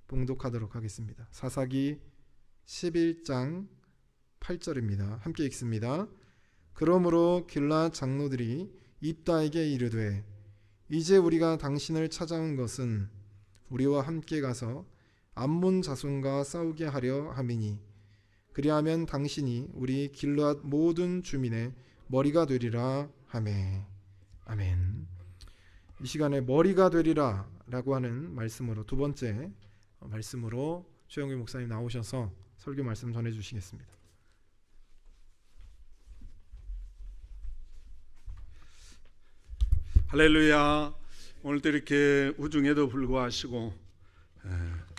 봉독하도록 하겠습니다. 사사기 11장 8절입니다. 함께 읽습니다. 그러므로 길앗 장로들이 입다에게 이르되 이제 우리가 당신을 찾아온 것은 우리와 함께 가서 암몬 자손과 싸우게 하려 함이니 그리하면 당신이 우리 길앗 모든 주민의 머리가 되리라 하매. 아멘. 이 시간에 머리가 되리라 라고 하는 말씀으로 두 번째 말씀으로 최영규 목사님 나오셔서 설교 말씀 전해 주시겠습니다. 할렐루야. 오늘도 이렇게 우중에도 불구하시고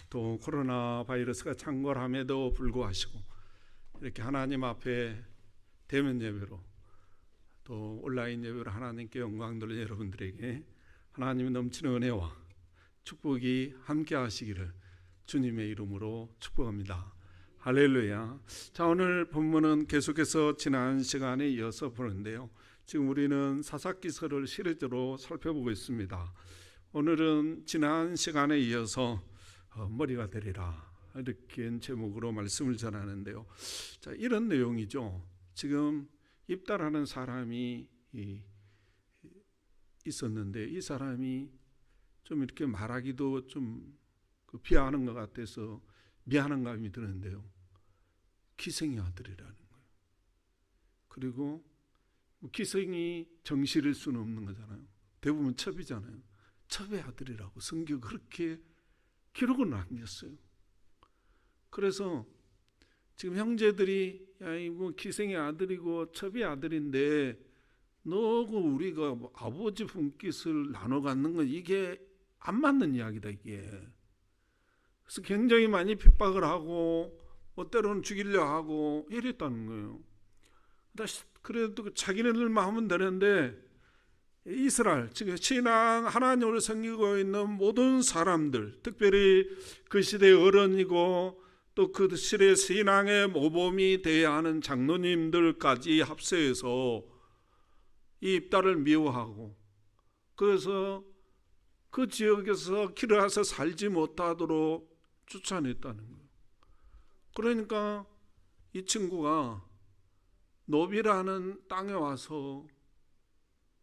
또 코로나 바이러스가 창궐함에도 불구하시고 이렇게 하나님 앞에 대면 예배로 또 온라인 예배로 하나님께 영광 돌리는 여러분들에게 하나님의 넘치는 은혜와 축복이 함께 하시기를 주님의 이름으로 축복합니다. 할렐루야. 자, 오늘 본문은 계속해서 지난 시간에 이어서 보는데요. 지금 우리는 사사기서를 시리즈로 살펴보고 있습니다. 오늘은 지난 시간에 이어서 머리가 되리라 이렇게 제목으로 말씀을 전하는데요. 자, 이런 내용이죠. 지금 입다라는 사람이 있었는데 이 사람이 좀 이렇게 말하기도 좀 비하하는 것 같아서 미안한 감이 드는데요. 기생의 아들이라는 거예요. 그리고 기생이 정실일 수는 없는 거잖아요. 대부분 첩이잖아요. 첩의 아들이라고 성경 그렇게 기록을 남겼어요. 그래서 지금 형제들이 야, 뭐 기생의 아들이고 첩의 아들인데 너고 우리가 뭐 아버지 분깃을 나눠 갖는 건 이게 안 맞는 이야기다 이게. 그래서 굉장히 많이 핍박을 하고 뭐 때로는 죽이려 하고 이랬다는 거예요. 그래도 자기네들 마음은 되는데 이스라엘 즉 신앙 하나님을 섬기고 있는 모든 사람들, 특별히 그 시대의 어른이고 또 그 시대의 신앙의 모범이 되어야 하는 장로님들까지 합세해서 이 입다를 미워하고 그래서 그 지역에서 길을 해서 살지 못하도록 쫓아냈다는 거예요. 그러니까 이 친구가 노비라는 땅에 와서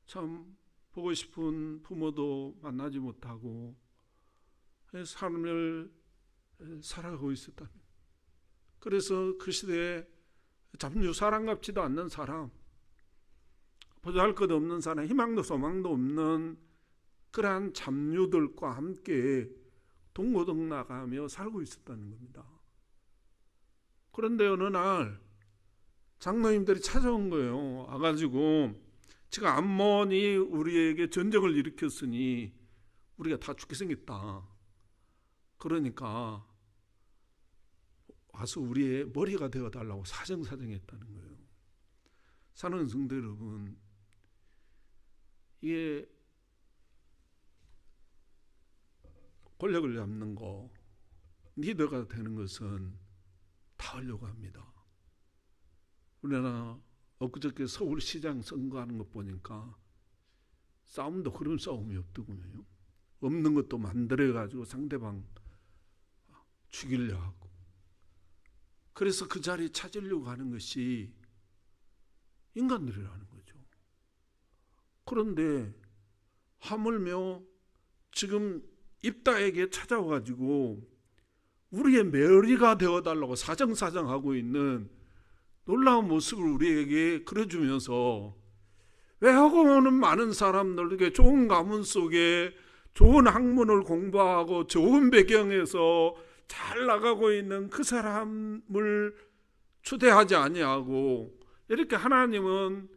참 보고 싶은 부모도 만나지 못하고 삶을 살아가고 있었다는 거예요. 그래서 그 시대에 잡주 사람 같지도 않는 사람, 보잘것 없는 사람, 희망도 소망도 없는 그러한 잡류들과 함께 동고동락하며 살고 있었다는 겁니다. 그런데 어느 날 장로님들이 찾아온 거예요. 와가지고 지금 암몬이 우리에게 전쟁을 일으켰으니 우리가 다 죽게 생겼다. 그러니까 와서 우리의 머리가 되어달라고 사정사정했다는 거예요. 사랑하는 성도 여러분, 이게 권력을 잡는 거, 리더가 되는 것은 다 하려고 합니다. 우리나라 엊그저께 서울시장 선거하는 것 보니까 싸움도 그런 싸움이 없더군요. 없는 것도 만들어가지고 상대방 죽이려 하고 그래서 그 자리 찾으려고 하는 것이 인간들이라는 거죠. 그런데 하물며 지금 입다에게 찾아와가지고 우리의 머리가 되어달라고 사정사정하고 있는 놀라운 모습을 우리에게 그려주면서 왜 하고 오는 많은 사람들에게 좋은 가문 속에 좋은 학문을 공부하고 좋은 배경에서 잘 나가고 있는 그 사람을 초대하지 아니하고 이렇게 하나님은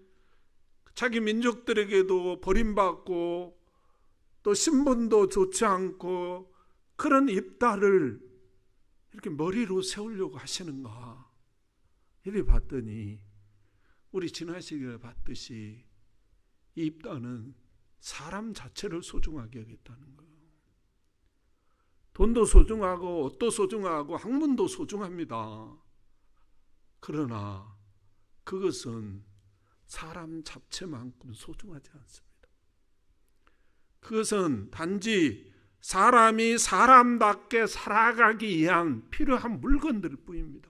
자기 민족들에게도 버림받고 또 신분도 좋지 않고 그런 입다를 이렇게 머리로 세우려고 하시는가 이리 봤더니 우리 지난 시간에 봤듯이 이 입다는 사람 자체를 소중하게 여겼다는 거예요. 돈도 소중하고 옷도 소중하고 학문도 소중합니다. 그러나 그것은 사람 자체만큼 소중하지 않습니다. 그것은 단지 사람이 사람답게 살아가기 위한 필요한 물건들 뿐입니다.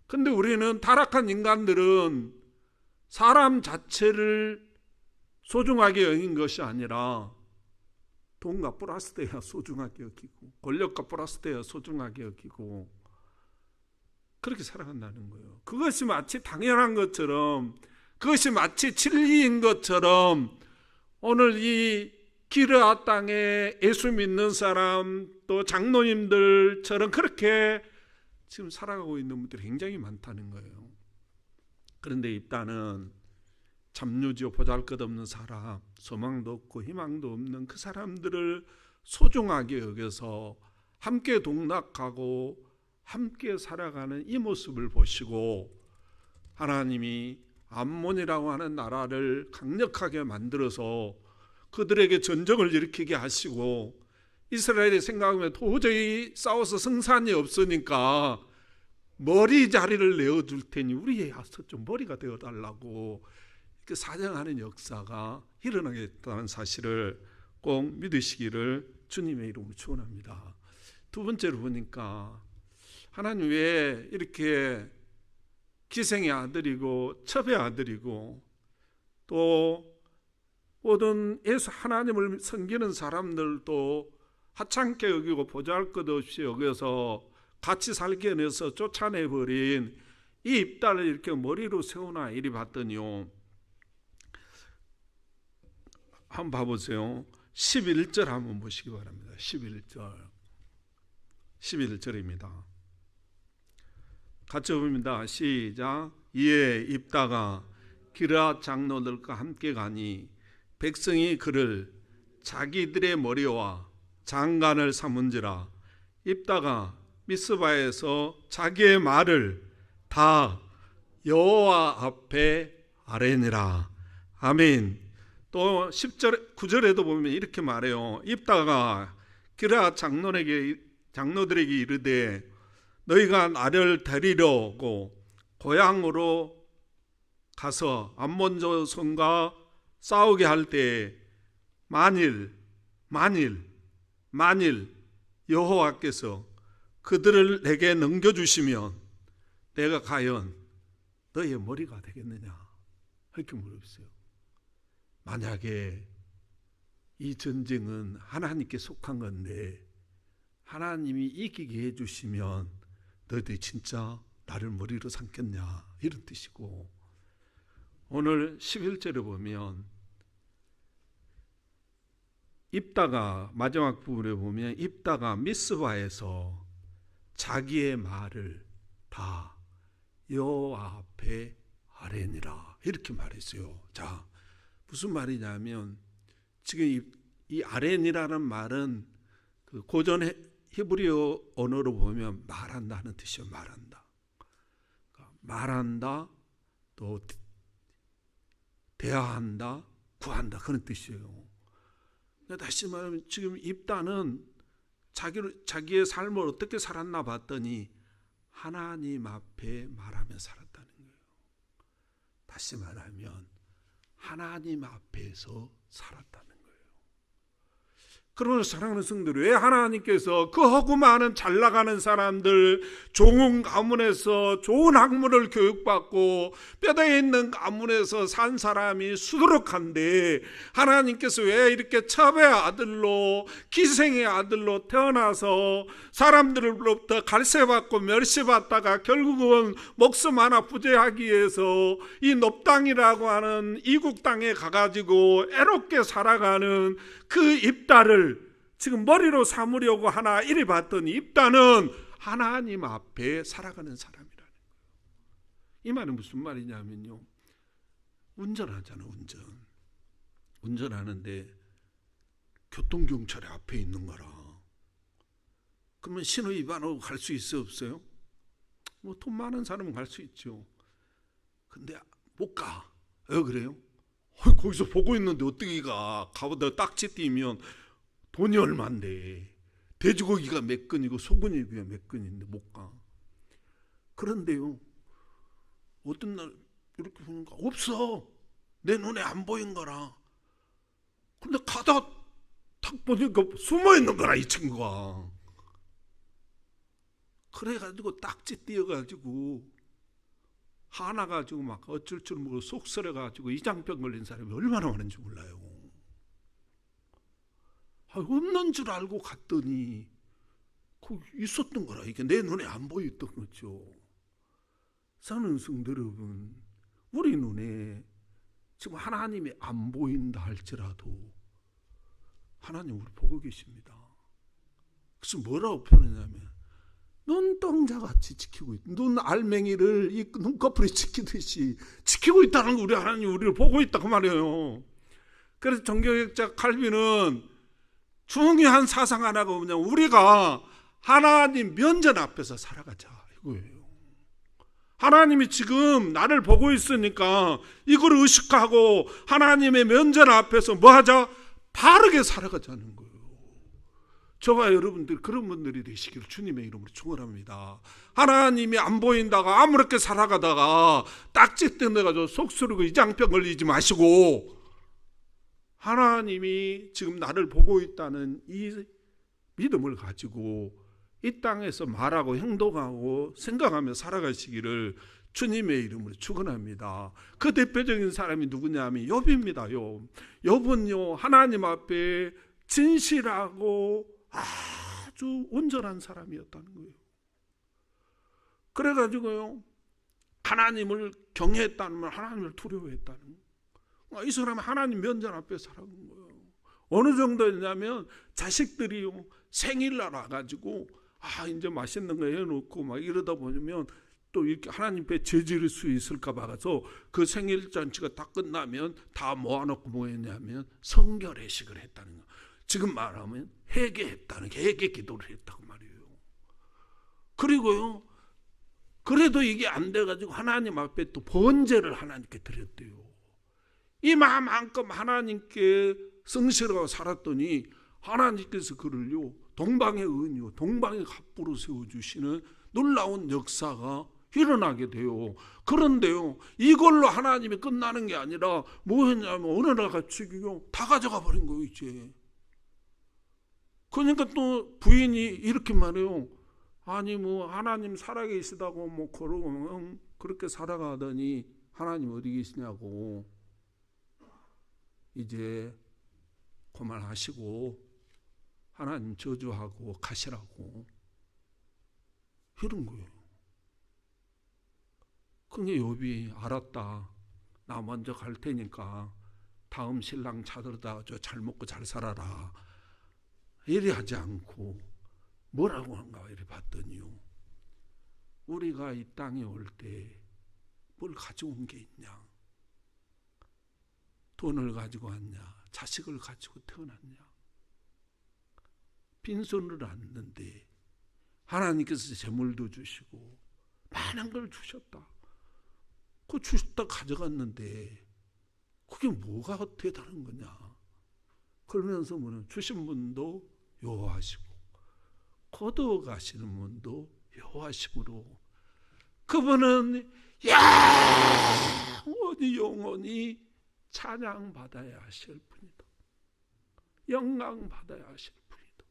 근데 우리는 타락한 인간들은 사람 자체를 소중하게 여긴 것이 아니라 돈과 플러스돼야 소중하게 여기고 권력과 플러스돼야 소중하게 여기고 그렇게 살아간다는 거예요. 그것이 마치 당연한 것처럼, 그것이 마치 진리인 것처럼 오늘 이 기르아 땅에 예수 믿는 사람 또 장로님들처럼 그렇게 지금 살아가고 있는 분들이 굉장히 많다는 거예요. 그런데 입다는 잡류지요, 보잘것없는 사람, 소망도 없고 희망도 없는 그 사람들을 소중하게 여겨서 함께 동락하고 함께 살아가는 이 모습을 보시고 하나님이 암몬이라고 하는 나라를 강력하게 만들어서 그들에게 전쟁을 일으키게 하시고 이스라엘이 생각하면 도저히 싸워서 승산이 없으니까 머리 자리를 내어줄 테니 우리에 와서 좀 머리가 되어달라고 그 사정하는 역사가 일어나겠다는 사실을 꼭 믿으시기를 주님의 이름으로 축원합니다. 두 번째로 보니까 하나님 왜 이렇게 기생의 아들이고 첩의 아들이고 또 모든 예수 하나님을 섬기는 사람들도 하찮게 여기고 보잘것없이 여겨서 같이 살게 해서 쫓아내버린 이 입다를 이렇게 머리로 세우나 이리 봤더니요, 한번 봐보세요. 11절 한번 보시기 바랍니다. 11절입니다. 같이 봅니다. 시작. 이에 입다가 기르앗 장로들과 함께 가니 백성이 그를 자기들의 머리와 장관을 삼은지라. 입다가 미스바에서 자기의 말을 다 여호와 앞에 아뢰니라. 아멘. 또 10절 9절에도 보면 이렇게 말해요. 입다가 기르앗 장로들에게 이르되 너희가 나를 데리러 오고 고향으로 가서 암몬 자손과 싸우게 할 때 만일 여호와께서 그들을 내게 넘겨주시면 내가 과연 너희의 머리가 되겠느냐 이렇게 물었어요. 만약에 이 전쟁은 하나님께 속한 건데 하나님이 이기게 해주시면 너희들이 진짜 나를 머리로 삼겠냐 이런 뜻이고, 오늘 11절에 보면 입다가 마지막 부분에 보면 입다가 미스바에서 자기의 말을 다 여호와 앞에 아뢰니라 이렇게 말했어요. 자, 무슨 말이냐면 지금 이 아뢰니라는 말은 그 고전 히브리어 언어로 보면 말한다는 뜻이에요. 말한다, 또 대화한다, 구한다 그런 뜻이에요. 다시 말하면 지금 입다는 자기의 삶을 어떻게 살았나 봤더니 하나님 앞에 말하며 살았다는 거예요. 다시 말하면 하나님 앞에서 살았다는 거예요. 그러면 사랑하는 성도들, 왜 하나님께서 그 허구 많은 잘 나가는 사람들, 좋은 가문에서 좋은 학문을 교육받고 뼈대에 있는 가문에서 산 사람이 수두룩한데 하나님께서 왜 이렇게 첩의 아들로 기생의 아들로 태어나서 사람들로부터 갈세받고 멸시받다가 결국은 목숨 하나 부재하기 위해서 이 놉당이라고 하는 이국 땅에 가가지고 애롭게 살아가는 그 입다를 지금 머리로 삼으려고 하나 이리 봤더니 입다는 하나님 앞에 살아가는 사람이라는 거예요. 이 말은 무슨 말이냐면요, 운전하잖아. 운전하는데 교통경찰이 앞에 있는 거라. 그러면 신호 위반하고 갈 수 있어 없어요? 뭐 돈 많은 사람은 갈 수 있죠. 근데 못 가. 왜 그래요? 거기서 보고 있는데 어떻게 가? 가보다 딱지 띄면 돈이 얼만데 돼지고기가 몇 근이고 소고기가 몇 근인데 못 가. 그런데요, 어떤 날 이렇게 보니까 없어. 내 눈에 안 보인 거라. 근데 가다 탁 보니까 숨어 있는 거라, 이 친구가. 그래가지고 딱지 띄어가지고 화나가지고 막 어쩔 줄 모르고 속쓰려가지고 이장병 걸린 사람이 얼마나 많은지 몰라요. 없는 줄 알고 갔더니 그 있었던 거라. 이게 내 눈에 안 보였던 거죠. 사는 성도 여러분, 우리 눈에 지금 하나님이 안 보인다 할지라도 하나님 우리 보고 계십니다. 그래서 뭐라고 표현하냐면 눈동자같이 지키고 있다. 눈 알맹이를 이 눈꺼풀이 지키듯이 지키고 있다는 거, 우리 하나님 우리를 보고 있다 그 말이에요. 그래서 종교학자 칼빈은 중요한 사상 하나가 뭐냐, 우리가 하나님 면전 앞에서 살아가자 이거예요. 하나님이 지금 나를 보고 있으니까 이걸 의식하고 하나님의 면전 앞에서 뭐 하자? 바르게 살아가자는 거예요. 저와 여러분들 그런 분들이 되시기를 주님의 이름으로 축원합니다. 하나님이 안 보인다가 아무렇게 살아가다가 딱지 뜯어가지고 속쓰리고 이장병 걸리지 마시고, 하나님이 지금 나를 보고 있다는 이 믿음을 가지고 이 땅에서 말하고 행동하고 생각하며 살아가시기를 주님의 이름으로 축원합니다. 그 대표적인 사람이 누구냐면 욥입니다. 욥은요, 하나님 앞에 진실하고 아주 온전한 사람이었다는 거예요. 그래가지고요, 하나님을 경외했다는 말, 하나님을 두려워했다는 거예요. 이 사람은 하나님 면전 앞에 살아간 거예요. 어느 정도였냐면 자식들이요, 생일날 와가지고 이제 맛있는 거 해놓고 막 이러다 보면 또 이렇게 하나님 배 저지를 수 있을까 봐서 그 생일 잔치가 다 끝나면 다 모아놓고 뭐 했냐면 성결회식을 했다는 거예요. 지금 말하면 회개 기도를 했다고 말이에요. 그리고요, 그래도 이게 안 돼가지고 하나님 앞에 또 번제를 하나님께 드렸대요. 이 마음만큼 하나님께 성실하고 살았더니 하나님께서 그를요, 동방의 은이요, 동방의 갑부로 세워주시는 놀라운 역사가 일어나게 돼요. 그런데요, 이걸로 하나님이 끝나는 게 아니라 뭐 했냐면 어느 날 갑자기요, 다 가져가 버린 거예요, 이제. 그러니까 또 부인이 이렇게 말해요. 아니 뭐 하나님 살아계시다고 뭐 그러고 그렇게 살아가더니 하나님 어디 계시냐고, 이제 그만하시고 하나님 저주하고 가시라고 이런 거예요. 그게 욥이 알았다. 나 먼저 갈 테니까 다음 신랑 찾으다 잘 먹고 잘 살아라. 이리 하지 않고 뭐라고 한가 이리 봤더니요, 우리가 이 땅에 올 때 뭘 가져온 게 있냐? 돈을 가지고 왔냐? 자식을 가지고 태어났냐? 빈손을 왔는데 하나님께서 재물도 주시고 많은 걸 주셨다. 그 주셨다 가져갔는데 그게 뭐가 대단한 거냐? 그러면서 뭐는 주신 분도 여호와시고 거두어 가시는 분도 여호와시므로 그분은 영원히 찬양받아야 하실 분이다. 영광받아야 하실 분이다.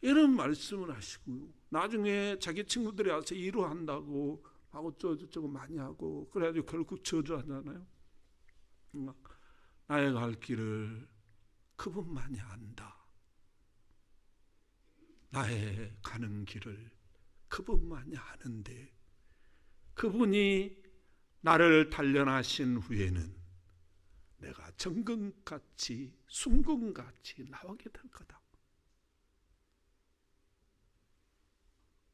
이런 말씀을 하시고요. 나중에 자기 친구들이 와서 이루한다고 하고 저쩌고 많이 하고 그래가지고 결국 저주하잖아요. 나의 갈 길을 그분만이 안다. 나의 가는 길을 그분만이 아는데 그분이 나를 단련하신 후에는 내가 정금같이 순금같이 나오게 될 거다.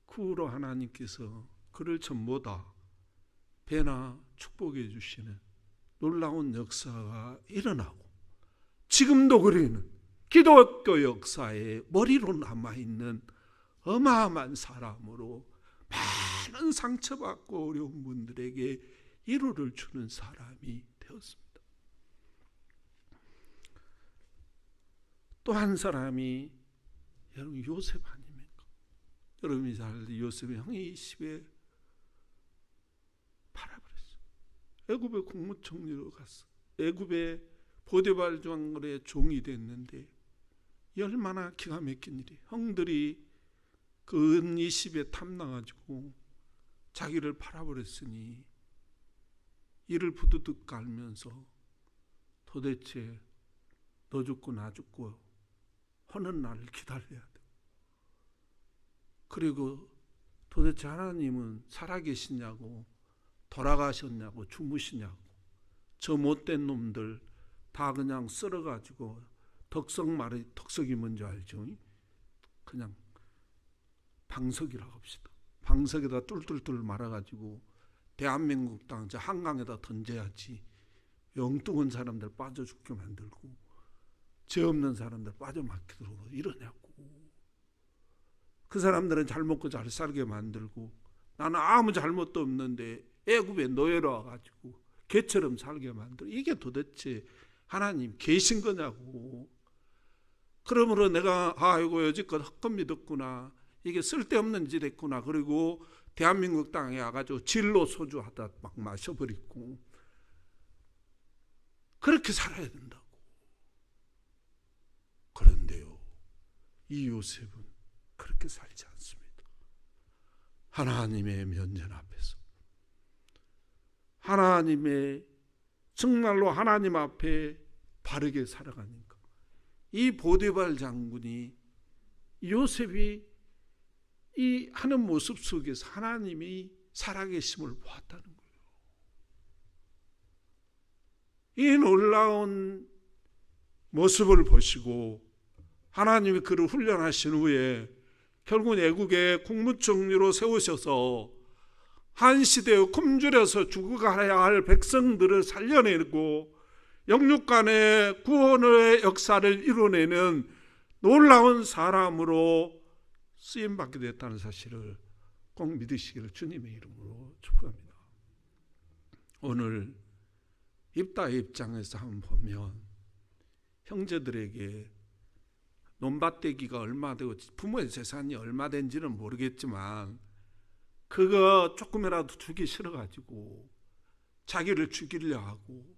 그 후로 하나님께서 그를 전부 다 배나 축복해 주시는 놀라운 역사가 일어나고, 지금도 그리는 기독교 역사의 머리로 남아있는 어마어마한 사람으로 많은 상처받고 어려운 분들에게 위로를 주는 사람이 되었습니다. 또 한 사람이 여러분 요셉 아닙니까? 여러분이 잘 알듯이 요셉의 형이 20에 팔아버렸어요. 애굽의 국무총리로 갔어. 애굽의 보디발 장군의 종이 됐는데 이 얼마나 기가 막힌 일이. 형들이 그 은 20에 탐나가지고 자기를 팔아버렸으니 이를 부두둑 깔면서 도대체 너 죽고 나 죽고 하는 날을 기다려야 돼. 그리고 도대체 하나님은 살아계시냐고, 돌아가셨냐고, 주무시냐고, 저 못된 놈들 다 그냥 썰어가지고 덕석이 뭔지 알죠? 그냥 방석이라고 합시다. 방석에다 뚫뚫뚫 말아가지고 대한민국 땅 저 한강에다 던져야지 영뚱한 사람들 빠져 죽게 만들고 죄 없는 사람들 빠져 막히도록 이러냐고. 그 사람들은 잘 먹고 잘 살게 만들고 나는 아무 잘못도 없는데 애굽에 노예로 와가지고 개처럼 살게 만들고, 이게 도대체 하나님 계신 거냐고. 그러므로 내가 아이고 여지껏 헛것 믿었구나, 이게 쓸데없는 짓 했구나, 그리고 대한민국 땅에 와가지고 진로 소주 하다 막 마셔버리고 그렇게 살아야 된다고. 그런데요, 이 요셉은 그렇게 살지 않습니다. 하나님의 면전 앞에서, 하나님의 정말로 하나님 앞에 바르게 살아가니까 이 보디발 장군이, 요셉이 이 하는 모습 속에서 하나님이 살아계심을 보았다는 거예요. 이 놀라운 모습을 보시고 하나님이 그를 훈련하신 후에 결국 애국의 국무총리로 세우셔서 한 시대에 굶주려서 죽어가야 할 백성들을 살려내고 영육간의 구원의 역사를 이뤄내는 놀라운 사람으로 쓰임받게 됐다는 사실을 꼭 믿으시기를 주님의 이름으로 축복합니다. 오늘 입다의 입장에서 한번 보면 형제들에게 논밭대기가 얼마 되고 부모의 재산이 얼마 된지는 모르겠지만 그거 조금이라도 주기 싫어가지고 자기를 죽이려 하고,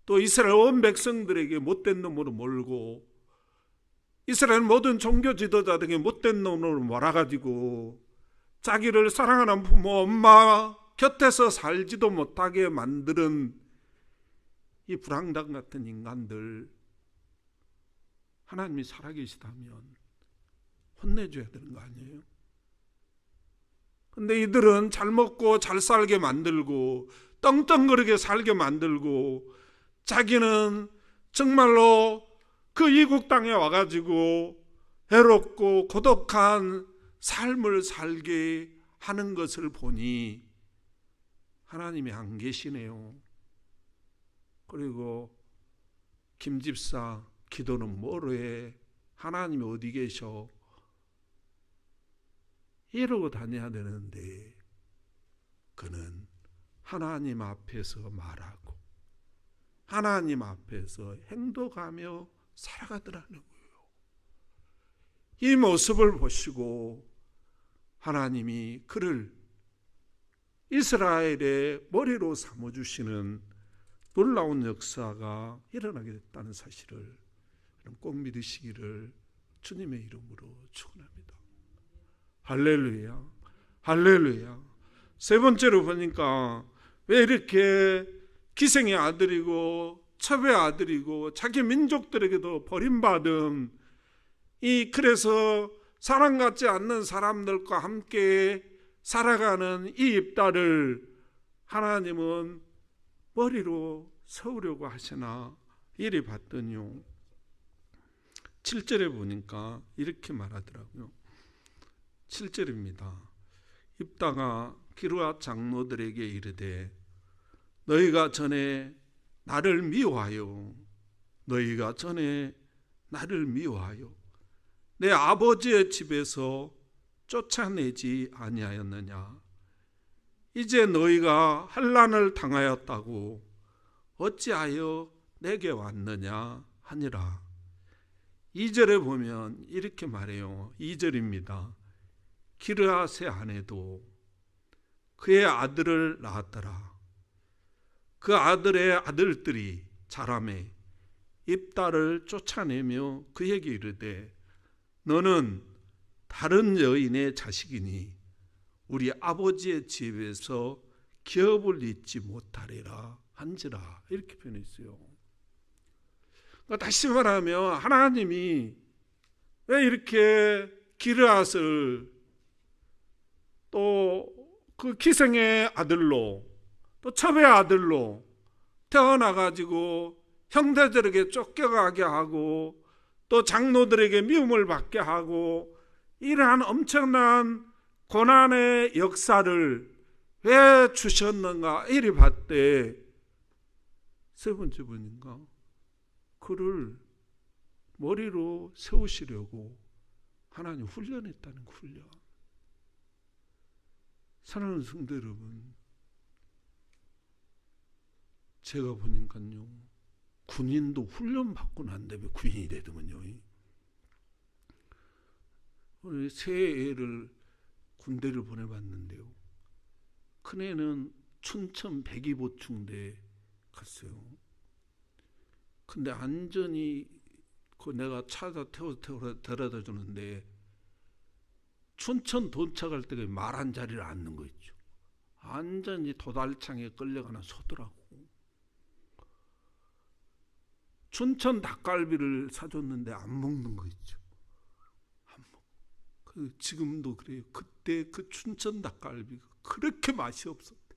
또 이스라엘 온 백성들에게 못된 놈으로 몰고 이스라엘 모든 종교 지도자들에게 못된 놈으로 몰아가지고 자기를 사랑하는 부모 엄마 곁에서 살지도 못하게 만드는 이 불황당 같은 인간들, 하나님이 살아계시다면 혼내줘야 되는 거 아니에요? 근데 이들은 잘 먹고 잘 살게 만들고 떵떵거리게 살게 만들고 자기는 정말로 그 이국 땅에 와가지고 외롭고 고독한 삶을 살게 하는 것을 보니 하나님이 안 계시네요. 그리고 김집사 기도는 뭐로 해? 하나님이 어디 계셔? 이러고 다녀야 되는데 그는 하나님 앞에서 말하고 하나님 앞에서 행동하며 살아가더라는 거예요. 이 모습을 보시고 하나님이 그를 이스라엘의 머리로 삼아주시는 놀라운 역사가 일어나게 됐다는 사실을 꼭 믿으시기를 주님의 이름으로 축원합니다. 할렐루야, 할렐루야. 세 번째로 보니까 왜 이렇게 기생의 아들이고 첩의 아들이고 자기 민족들에게도 버림받은 그래서 사랑받지 않는 사람들과 함께 살아가는 이 입다를 하나님은 머리로 세우려고 하시나 이리 봤더니요, 7절에 보니까 이렇게 말하더라고요. 7절입니다. 입다가 기르앗 장로들에게 이르되 너희가 전에 나를 미워하여 내 아버지의 집에서 쫓아내지 아니하였느냐? 이제 너희가 환난을 당하였다고 어찌하여 내게 왔느냐 하니라. 2절에 보면 이렇게 말해요. 2절입니다. 기르앗의 아내도 그의 아들을 낳았더라. 그 아들의 아들들이 자라매 입다를 쫓아내며 그에게 이르되 너는 다른 여인의 자식이니 우리 아버지의 집에서 기업을 잊지 못하리라 한지라. 이렇게 표현했어요. 그러니까 다시 말하면 하나님이 왜 이렇게 기르앗을 또 그 기생의 아들로 또 첩의 아들로 태어나가지고 형제들에게 쫓겨가게 하고 또 장로들에게 미움을 받게 하고 이러한 엄청난 고난의 역사를 왜 주셨는가 이리 봤대. 세 번째 분인가 그를 머리로 세우시려고 하나님 훈련했다는 거, 훈련. 사랑하는 성도 여러분, 제가 보니까요 군인도 훈련받고 난 다음에 군인이 되더군요. 우리 새 애를 군대를 보내봤는데요, 큰애는 춘천 백이보충대에 갔어요. 근데 안전히 내가 차에다 태워서 데려다 주는데 춘천 도착할 때가 말 한 자리를 앉는 거 있죠. 완전히 도달창에 끌려가나 서더라고. 춘천 닭갈비를 사줬는데 안 먹는 거 있죠. 안 먹어. 지금도 그래요. 그때 그 춘천 닭갈비가 그렇게 맛이 없었대.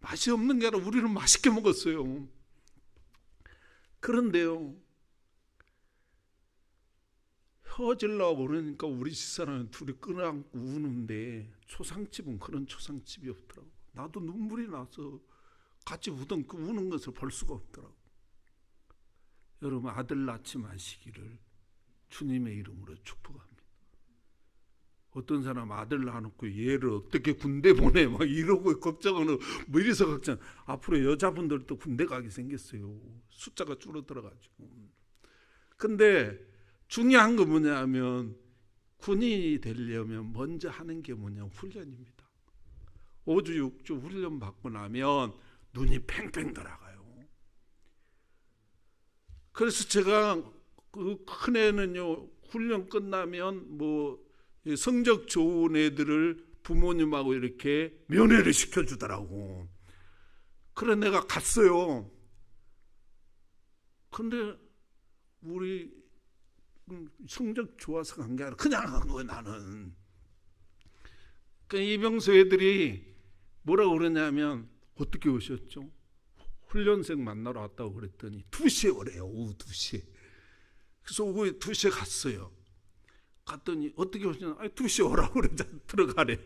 맛이 없는 게 아니라 우리는 맛있게 먹었어요. 그런데요, 헤어지려고 그러니까 우리 집사람은 둘이 끌어안고 우는데 초상집은 그런 초상집이 없더라고. 나도 눈물이 나서 같이 우던 그 우는 것을 볼 수가 없더라고. 여러분, 아들 낳지 마시기를 주님의 이름으로 축복합니다. 어떤 사람 아들 낳아놓고 얘를 어떻게 군대 보내 막 이러고 걱정하는 뭐 이래서 걱정. 앞으로 여자분들도 군대 가게 생겼어요. 숫자가 줄어들어가지고. 근데 중요한 건 뭐냐면 군인이 되려면 먼저 하는 게 뭐냐, 훈련입니다. 5주 6주 훈련 받고 나면 눈이 팽팽 돌아가요. 그래서 제가 그 큰애는요, 훈련 끝나면 뭐 성적 좋은 애들을 부모님하고 이렇게 면회를 시켜주더라고. 그래 내가 갔어요. 근데 우리 성적 좋아서 간 게 아니라 그냥 간 거예요, 나는. 그 이병수 애들이 뭐라고 그러냐면, 어떻게 오셨죠? 훈련생 만나러 왔다고 그랬더니 2시에 오래요. 오후 2시에. 그래서 오후 2시에 갔어요. 갔더니 어떻게 오시냐? 2시에 오라고 그러자. 들어가래.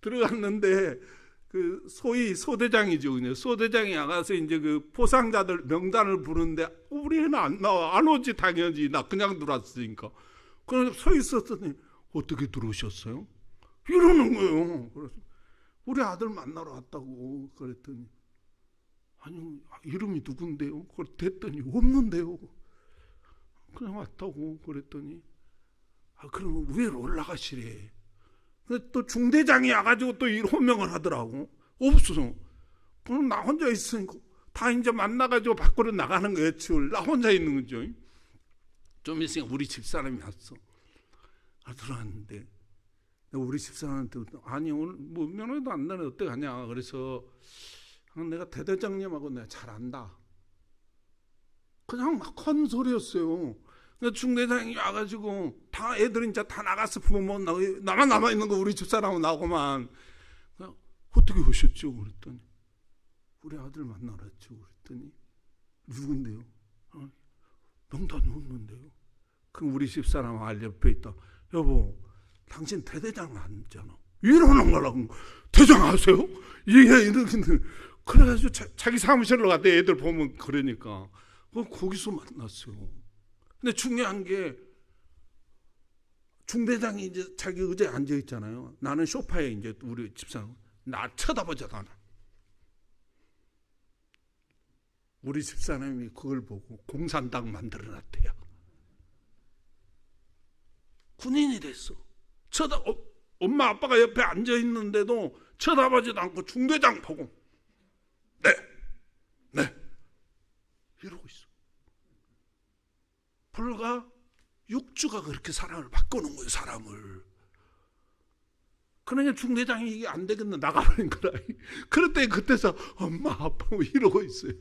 들어갔는데 그 소위 소대장이죠. 그냥 소대장이 나가서 이제 그 포상자들 명단을 부르는데 우리 애는 안 나와. 안 오지 당연히. 나 그냥 들어왔으니까. 그래서 서 있었더니 어떻게 들어오셨어요? 이러는 거예요. 그래서 우리 아들 만나러 왔다고 그랬더니 아니 이름이 누군데요? 그걸 됐더니 없는데요. 그냥 왔다고 그랬더니 그러면 위로 올라가시래. 또 중대장이 와가지고 또 호명을 하더라고. 없어. 그럼 나 혼자 있으니까 다 이제 만나가지고 밖으로 나가는 거예요. 나 혼자 있는 거죠. 좀 있으니까 우리 집사람이 왔어. 들어왔는데 우리 집사람한테 아니 오늘 뭐 면회도 안 나네 어떻게 하냐. 그래서 내가 대대장님하고 내가 잘 안다. 그냥 막 큰 소리였어요. 중대장이 와가지고 다 애들이 이제 다 나가서 부모 나고 나만 남아 있는 거 우리 집사람은 나고만. 어떻게 오셨죠? 그랬더니 우리 아들 만나러 왔죠. 그랬더니 누군데요? 명단이 없는데요. 그럼 우리 집사람 알 옆에 있다. 여보, 당신 대대장 아니잖아. 이러는 거라고. 대장 아세요? 예, 이러는데. 그래가지고 자기 사무실로 갔대. 애들 보면 그러니까. 거기서 만났어요. 근데 중요한 게 중대장이 이제 자기 의자에 앉아 있잖아요. 나는 소파에 이제 우리 집사람 나 쳐다보지도 않아. 우리 집사람이 그걸 보고 공산당 만들어놨대요. 군인이 됐어. 엄마 아빠가 옆에 앉아 있는데도 쳐다보지도 않고 중대장 보고 네. 불과 6주가 그렇게 사람을 바꾸는 거예요. 사람을. 그러니까 중대장이 이게 안 되겠나 나가버린 거라. 그럴 때 그때서 엄마 아빠 뭐 이러고 있어요.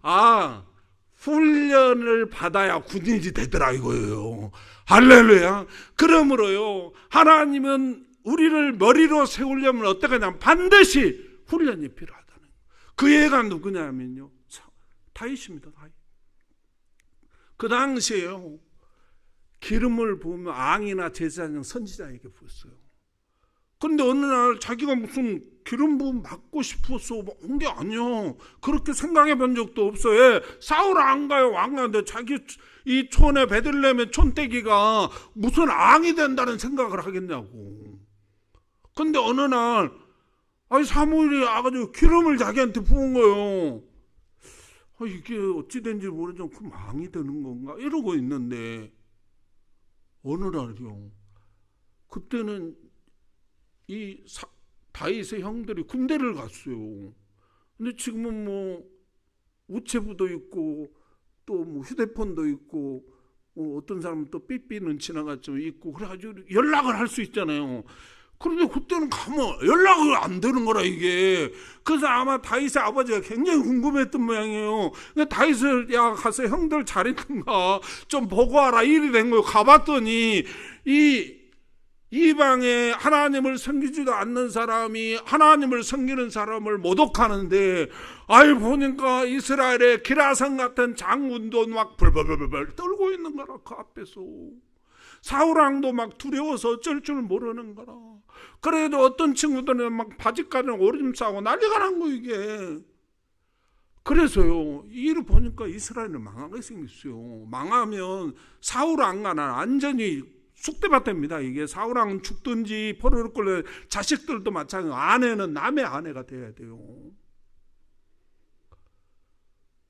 아, 훈련을 받아야 군인이 되더라 이거예요. 할렐루야. 그러므로요, 하나님은 우리를 머리로 세우려면 어떻게 하냐면 반드시 훈련이 필요하다는 거예요. 그 애가 누구냐면요, 다윗입니다. 다윗. 그 당시에요, 기름을 부으면 앙이나 제사장 선지자에게 부었어요. 그런데 어느 날 자기가 무슨 기름 부음 받고 싶어서 온 게 아니요. 그렇게 생각해 본 적도 없어요. 사울 안 가요, 왕 가는데 자기 이 촌에 베들레헴의 촌떼기가 무슨 앙이 된다는 생각을 하겠냐고. 근데 어느 날 사무엘이 와가지고 기름을 자기한테 부은 거예요. 이게 어찌된지 모르지만 그럼 앙이 되는 건가 이러고 있는데 어느 날이요, 그때는 이 다윗의 형들이 군대를 갔어요. 근데 지금은 뭐 우체부도 있고 또 뭐 휴대폰도 있고 뭐 어떤 사람은 또 삐삐는 지나갔지만 있고 그래가지고 연락을 할 수 있잖아요. 그런데 그때는 가면 연락을 안 되는 거라 이게. 그래서 아마 다윗의 아버지가 굉장히 궁금했던 모양이에요. 근데 다윗을 야 가서 형들 잘 있는가 좀 보고 와라 일이 된 거예요. 가봤더니 이 이방에 하나님을 섬기지도 않는 사람이 하나님을 섬기는 사람을 모독하는데, 보니까 이스라엘의 기라성 같은 장군도 막 벌벌벌벌 떨고 있는 거라. 그 앞에서 사울왕도 막 두려워서 어쩔 줄 모르는 거라. 그래도 어떤 친구들은 막 바지까지 오줌 싸고 난리가 난 거 이게. 그래서요, 이 일을 보니까 이스라엘은 망하게 생겼어요. 망하면 사울왕과는 완전히 쑥대밭입니다. 이게 사울왕은 죽든지 포로로 끌려, 자식들도 마찬가지고 아내는 남의 아내가 돼야 돼요.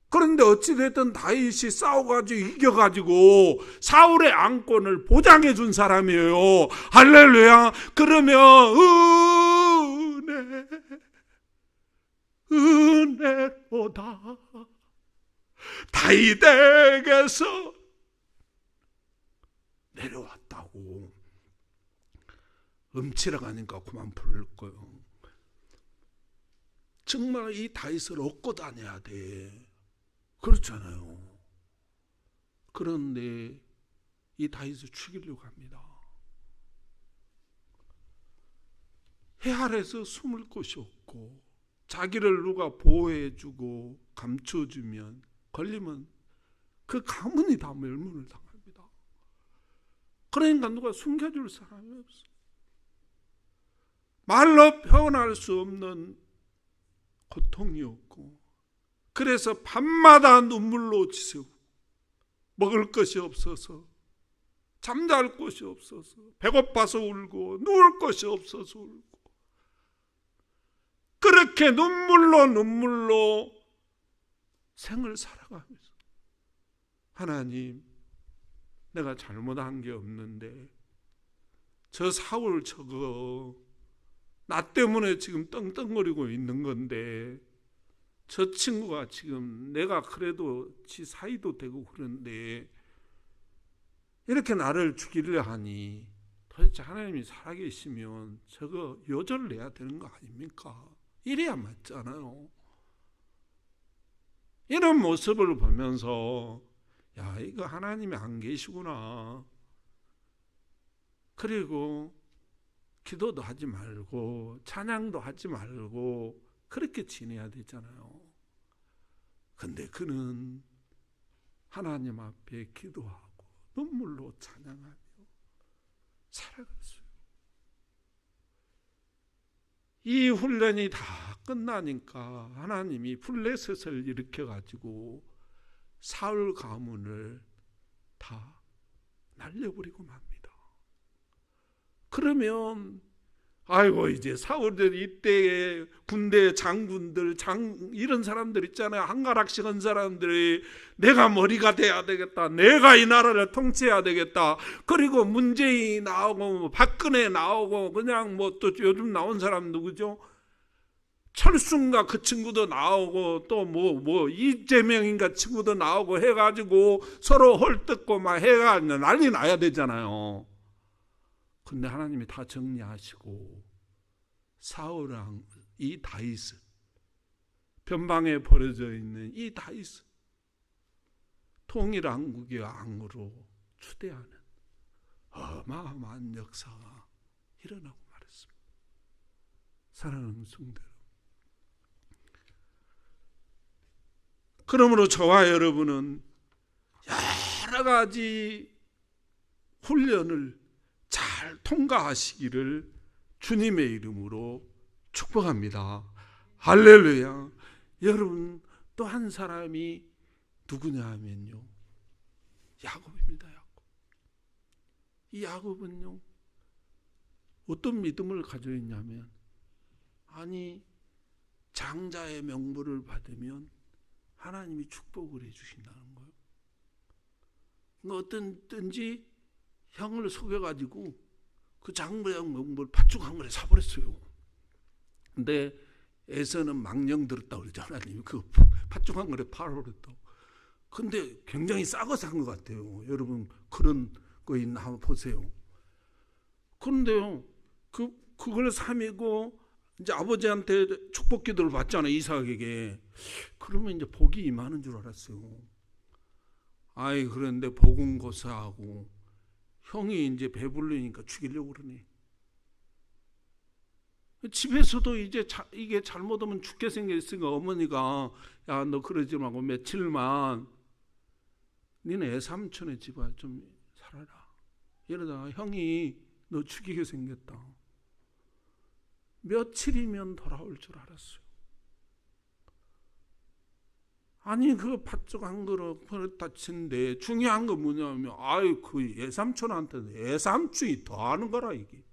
그런데 어찌됐든 다윗이 싸워가지고 이겨가지고 사울의 안권을 보장해 준 사람이에요. 할렐루야. 그러면 은혜로다 다윗에게서 내려왔다고. 음치라 가니까 그만 부를 거예요. 정말 이 다윗을 얻고 다녀야 돼. 그렇잖아요. 그런데 이 다윗을 죽이려고 합니다. 해 아래서 숨을 곳이 없고 자기를 누가 보호해주고 감춰주면 걸리면 그 가문이 다 멸문을 당합니다. 그러니까 누가 숨겨줄 사람이 없어. 말로 표현할 수 없는 고통이었고, 그래서 밤마다 눈물로 지새우고, 먹을 것이 없어서, 잠잘 곳이 없어서, 배고파서 울고, 누울 것이 없어서 울고, 그렇게 눈물로 생을 살아가면서, 하나님, 내가 잘못한 게 없는데 저 사울 저거 나 때문에 지금 떵떵거리고 있는 건데, 저 친구가 지금 내가 그래도 지 사이도 되고 그런데 이렇게 나를 죽이려 하니 도대체 하나님이 살아계시면 저거 요절 내야 되는 거 아닙니까? 이래야 맞잖아요. 이런 모습을 보면서 야, 이거 하나님이 안 계시구나. 그리고 기도도 하지 말고 찬양도 하지 말고 그렇게 지내야 되잖아요. 근데 그는 하나님 앞에 기도하고 눈물로 찬양하며 살아갔어요. 이 훈련이 다 끝나니까 하나님이 블레셋을 일으켜가지고 사울 가문을 다 날려버리고 맙니다. 그러면 이제 사울들 이때의 군대 장군들 이런 사람들 있잖아요. 한가락씩 한 사람들이 내가 머리가 돼야 되겠다, 내가 이 나라를 통치해야 되겠다. 그리고 문재인이 나오고 박근혜 나오고 그냥 뭐 또 요즘 나온 사람 누구죠? 철순가 그 친구도 나오고 또 뭐 이재명인가 친구도 나오고 해가지고 서로 헐뜯고 막 해가 난리 나야 되잖아요. 근데 하나님이 다 정리하시고 사울왕 이 다윗을, 변방에 버려져 있는 이 다윗을 통일왕국의 왕으로 추대하는 어마어마한 역사가 일어나고 말했습니다. 사랑하는 성도 여러분, 그러므로 저와 여러분은 여러 가지 훈련을 잘 통과하시기를 주님의 이름으로 축복합니다. 할렐루야. 여러분, 또 한 사람이 누구냐 하면요, 야곱입니다. 야곱. 이 야곱은요, 어떤 믿음을 가지고 있냐면, 아니, 장자의 명부를 받으면 하나님이 축복을 해주신다는 거예요. 어떤든지 형을 속여가지고 그 장자의 명부를 팥죽 한 그릇 사버렸어요. 근데 에서는 망령 들었다고 그러잖아요. 하나님이 그 팥죽 한 그릇 팔아버렸다고. 근데 굉장히 싸고 산 것 같아요. 여러분 그런 거 있나 한번 보세요. 그런데요, 그걸 삼이고 이제 아버지한테 축복 기도를 받잖아요, 이삭에게. 그러면 이제 복이 임하는 줄 알았어요. 아이, 그런데 복은 고사하고 형이 이제 배부르니까 죽이려고 그러네. 집에서도 이제 이게 잘못하면 죽게 생겼으니까 어머니가, 야, 너 그러지 말고 며칠만 니네 애삼촌의 집에 좀 살아라. 이러다가 형이 너 죽이게 생겼다. 며칠이면 돌아올 줄 알았어요. 아니, 그 팥죽 한 그릇 다친데 중요한 건 뭐냐면, 아유, 그 애삼촌한테는 애삼촌이 더 하는 거라, 이게.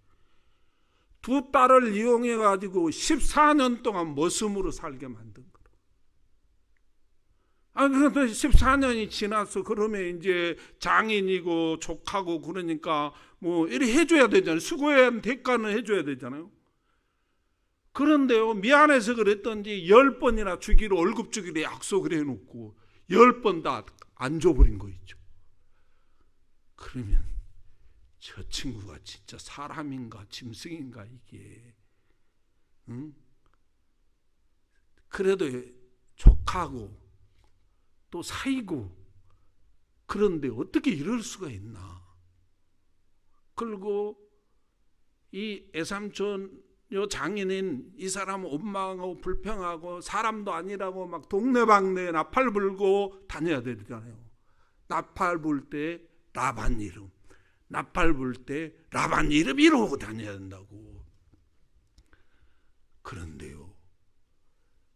두 딸을 이용해 가지고 14년 동안 머슴으로 살게 만든 거라. 아니, 그런데 14년이 지나서 그러면 이제 장인이고 족하고 그러니까 뭐 이렇게 해줘야 되잖아요. 수고에 한 대가는 해줘야 되잖아요. 그런데요, 미안해서 그랬던지 10번이나 주기로, 월급 주기로 약속을 해놓고 10번 다 안 줘버린 거 있죠. 그러면 저 친구가 진짜 사람인가 짐승인가 이게, 응? 그래도 족하고 또 사이고, 그런데 어떻게 이럴 수가 있나. 그리고 이 애삼촌 요 장인인 이 사람 원망하고 불평하고 사람도 아니라고 막 동네방네 나팔 불고 다녀야 되잖아요. 나팔 불 때 라반 이름, 나팔 불 때 라반 이름 이러고 다녀야 된다고. 그런데요,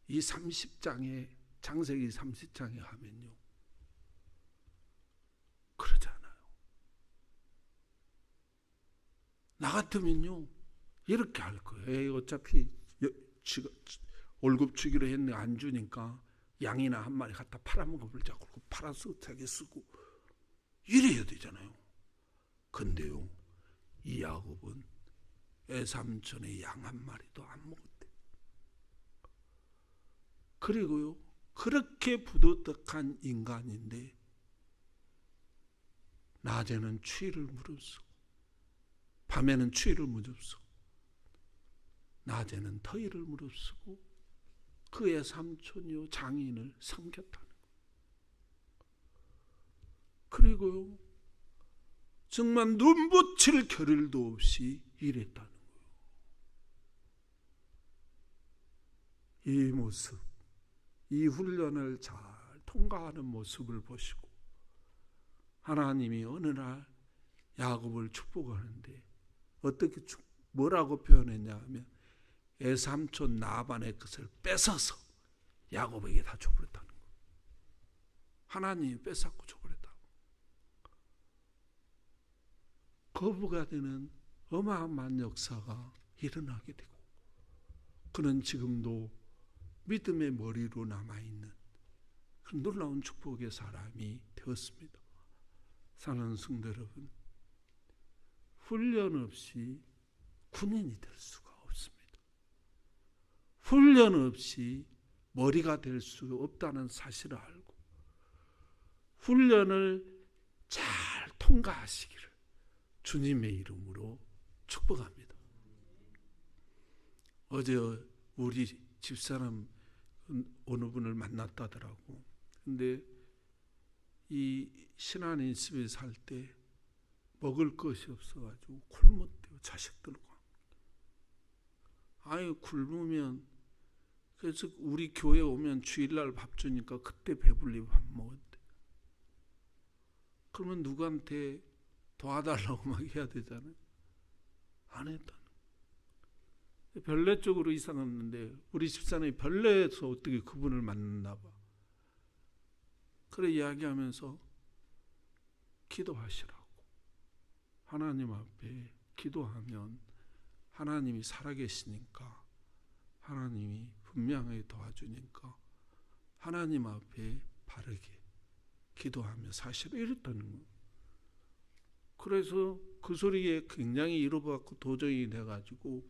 이 30장에, 창세기 30장에 가면요, 그러잖아요. 나 같으면요 이렇게 할 거예요. 에이, 어차피 월급 주기로 했는데 안 주니까 양이나 한 마리 갖다 팔아먹어보자. 그리고 팔아서 자기 쓰고 이래야 되잖아요. 근데요, 이 야곱은 애삼촌의 양 한 마리도 안 먹었대. 그리고요, 그렇게 부도덕한 인간인데 낮에는 추위를 무릅쓰고 밤에는 추위를 무릅쓰고 낮에는 더위를 무릅쓰고 그의 삼촌이요 장인을 섬겼다는 거예요. 그리고요, 정말 눈붙일 겨를도 없이 일했다는 거예요. 이 모습, 이 훈련을 잘 통과하는 모습을 보시고 하나님이 어느 날 야곱을 축복하는데 어떻게 뭐라고 표현했냐 하면 애삼촌 라반의 것을 뺏어서 야곱에게 다 줘버렸다는 거예요. 하나님이 뺏었고 줘버렸다고. 거부가 되는 어마어마한 역사가 일어나게 되고, 그는 지금도 믿음의 머리로 남아있는 그 놀라운 축복의 사람이 되었습니다. 사랑하는 성도 여러분, 훈련 없이 군인이 될 수가 없습니다. 훈련 없이 머리가 될 수 없다는 사실을 알고 훈련을 잘 통과하시기를 주님의 이름으로 축복합니다. 어제 우리 집사람 어느 분을 만났다더라고. 근데 이 신안인습에 살 때 먹을 것이 없어가지고 굶었대요. 자식들과. 아유 굶으면 그래서 우리 교회 오면 주일날 밥 주니까 그때 배불리 밥 먹었대. 그러면 누구한테 도와달라고 막 해야 되잖아요. 안 했다는. 별내 쪽으로 이사 갔는데 우리 집사람이 별내에서 어떻게 그분을 만났나 봐. 그래 이야기하면서 기도하시라고. 하나님 앞에 기도하면 하나님이 살아계시니까 하나님이 분명하게 도와주니까 하나님 앞에 바르게 기도하며 사실을 이뤘다는 거예요. 그래서 그 소리에 굉장히 이루어갖고 도정이 돼가지고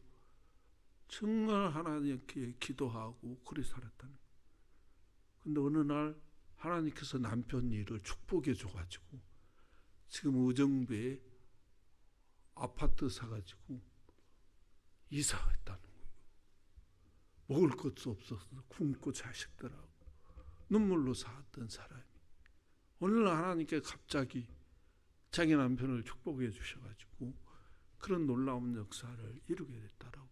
정말 하나님께 기도하고 그리 살았다는 거예요. 근데 어느 날 하나님께서 남편 일을 축복해 줘가지고 지금 의정부에 아파트 사가지고 이사했다는 거예요. 먹을 것도 없어서 굶고 자식들하고 눈물로 살았던 사람이 오늘 하나님께 갑자기 자기 남편을 축복해 주셔가지고 그런 놀라운 역사를 이루게 됐다라고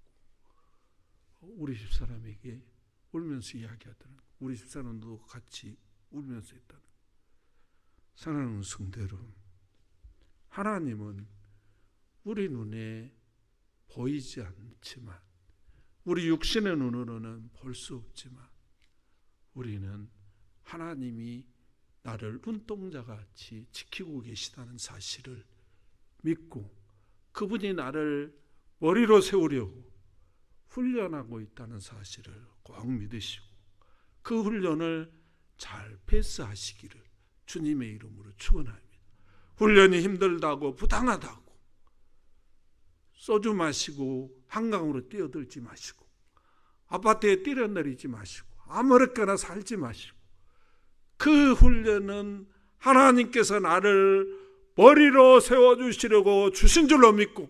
우리 집사람에게 울면서 이야기하더라고요. 우리 집사람도 같이 울면서 했다는 거예요. 사랑하는 성도 여러분, 하나님은 우리 눈에 보이지 않지만 우리 육신의 눈으로는 볼 수 없지만 우리는 하나님이 나를 눈동자같이 지키고 계시다는 사실을 믿고 그분이 나를 머리로 세우려고 훈련하고 있다는 사실을 꼭 믿으시고 그 훈련을 잘 패스하시기를 주님의 이름으로 축원합니다. 훈련이 힘들다고 부당하다고 소주 마시고 한강으로 뛰어들지 마시고 아파트에 뛰어내리지 마시고 아무렇게나 살지 마시고 그 훈련은 하나님께서 나를 머리로 세워주시려고 주신 줄로 믿고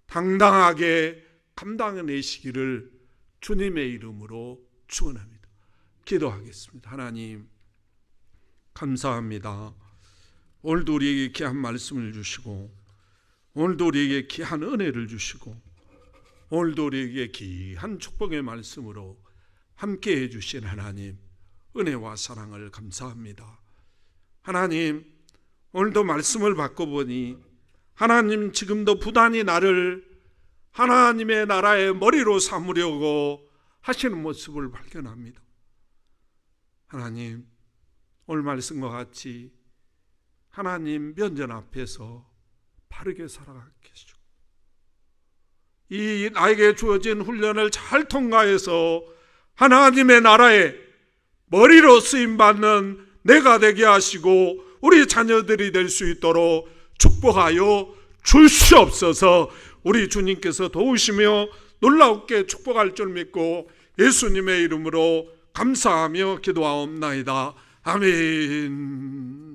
당당하게 감당해내시기를 주님의 이름으로 축원합니다. 기도하겠습니다. 하나님 감사합니다. 오늘도 우리에게 귀한 말씀을 주시고 오늘도 우리에게 귀한 은혜를 주시고 오늘도 우리에게 귀한 축복의 말씀으로 함께해 주신 하나님 은혜와 사랑을 감사합니다. 하나님 오늘도 말씀을 받고 보니 하나님 지금도 부단히 나를 하나님의 나라의 머리로 삼으려고 하시는 모습을 발견합니다. 하나님 오늘 말씀과 같이 하나님 면전 앞에서 바르게 살아가게 해주고 이 나에게 주어진 훈련을 잘 통과해서 하나님의 나라의 머리로 쓰임받는 내가 되게 하시고 우리 자녀들이 될 수 있도록 축복하여 주시옵소서. 우리 주님께서 도우시며 놀라웠게 축복할 줄 믿고 예수님의 이름으로 감사하며 기도하옵나이다. 아멘.